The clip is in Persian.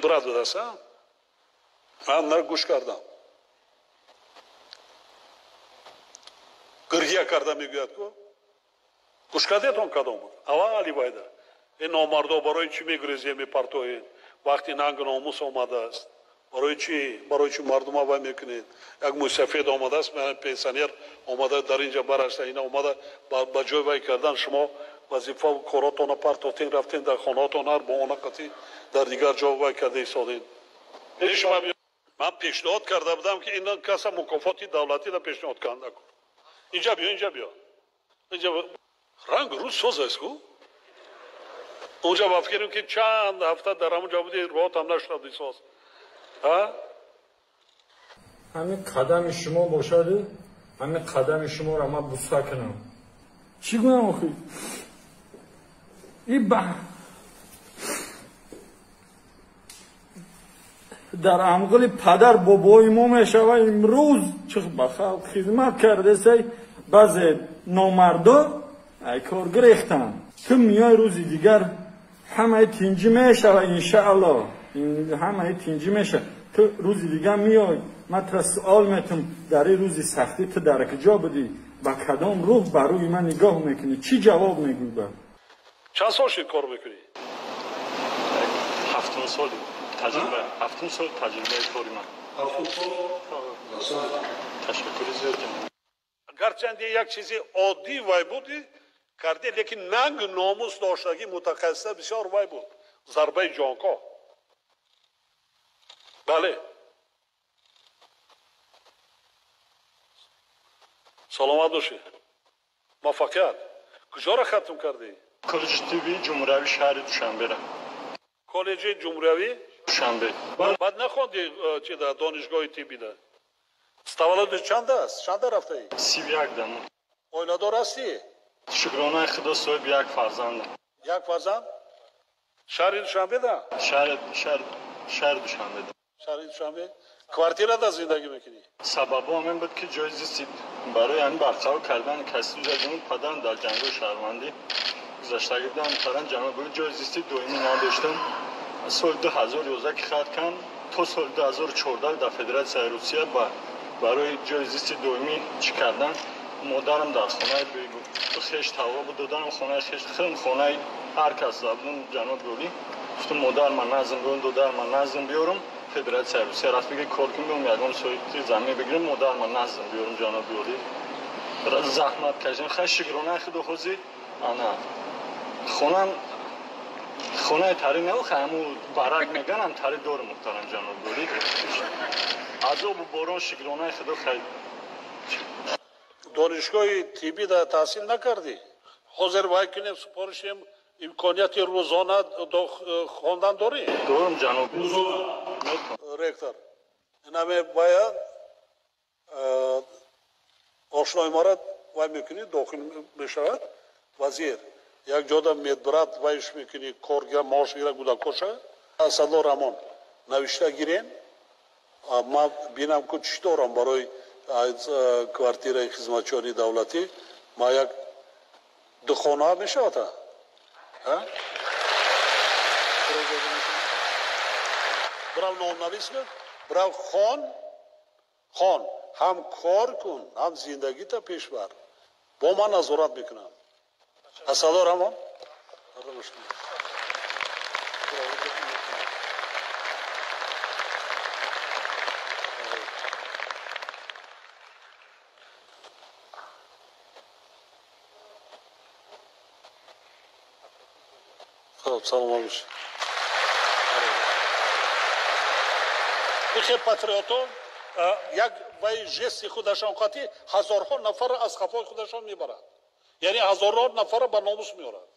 برات بدستم من در گوش کردم گریه کردم میگوید که گوش کردیتون کدام بود اولی باید این نامردا برای چی میگریزی میپرتوید وقتی ننگ ناموس آمده است برای چی مردم ها میکنید یک موسفید آمده است من پنسیونر آمده در اینجا برشته اینا آمده با جای وای کردن شما وظیفه و کاراتون پرتوتین رفتین در خانهاتون هر با اونقتی در دیگر جا وای کرده ایستادین من پیشنهاد کرده بودم که اینا کسا مکافات دولتی را پیشنهاد کنده کن اینجا بیا رنگ روز سوز است کو اونجا بفکریم که چند هفته در همونجا بودی روات هم نشد سوز همین قدم شما باشد همین قدم شما را من بوسه کنم چی گویم آخی در امقل پدر بابای ما میشوه امروز چه بخواه خدمت کرده سی بعض نامردا ای کار گریختن که میای روزی دیگر همه تینجی میشوه انشاءالله همه تینجی میشه تو روزی دیگر میای من ترا سوال میتم در این روزی سختی تو در کجا بودی با کدام روح بر روی من نگاه میکنی چی جواب میگوی با چند سال شد کار میکنی؟ 7 سال تجربه 7 سال تجربه کاری من 7 سال تشکر زیاد گرچند یک چیزی عادی وای بودی کردی لیکن ننگ ناموس داشتگی متخصص بسیار وای بود ضربه جانکا بله سلامت باشی موفقیت کجا را ختم کردی؟ کالج تیوی جمهوری شهر دوشنبه را کالج جمهوری دوشنبه بعد نخوندی چی در دانشگاه تیبی ده تولد چند است؟ چند رفته ای؟ 31 دم اویله دار هستی؟ شکرانه خدا صاحب یک فرزندم یک فرزند؟ شهر دوشنبه ده؟ شهر دوشنبه ده شهر دوشنبه؟ کوارتیره ده زندگی میکنی؟ سبب همین بود که جای زیستی برای این برقرار کردن کسی جمعون پدرم در جنگ شهروندی گذشتگی بودم تران جمع بود جای زیستی دویمی نداشتم سال 2011 که خط کن تا سال 2014 در فدراسیون روسیه برای جای زیستی دویمی چی کردن مادرم در خانه خیش تواب دادن خانه خیش خیلی خانه هر کس زبون جناب گولی گفتم مادر من نظم بیارم دادر من نظم بیارم فدراسیون روسیه رفت بگه کار کنم بیام یکم سویتی زمین بگیرم مادر من نظم بیارم جناب گولی برای زحمت کشیدم خیلی شکرانه خدا خوزی انا خونه تری نمیخواه همون برک میگن هم تری دور محترم جناب گولی عذاب و باران شکرانه خدا خیلی دانشگاه تیبی در تحصیل نکردی حاضر وای کنیم سپارشیم امکانیت روزانه خواندن داری دارم جناب رکتر این همه باید آشنای ما را وای میکنی داخل میشود وزیر یک جاده میدبرد وایش میکنی کارگر معاش گیره گوده کشه اسدالله رحمان نوشته گیرین ما بینم که چی دارم برای کوارتیر خدمتچیانی دولتی ما یک دو خانه میشه تا برای نام نویس کن برای خان هم کار کن هم زندگی تا پیش بر با من نظارت میکنم اسدالله رحمان سلام باشی بخیر پاتریوتون یک وای جستی خودشان قاطی هزارها نفر از خفای خودشان میبرند یعنی هزارها نفر به ناموس میارند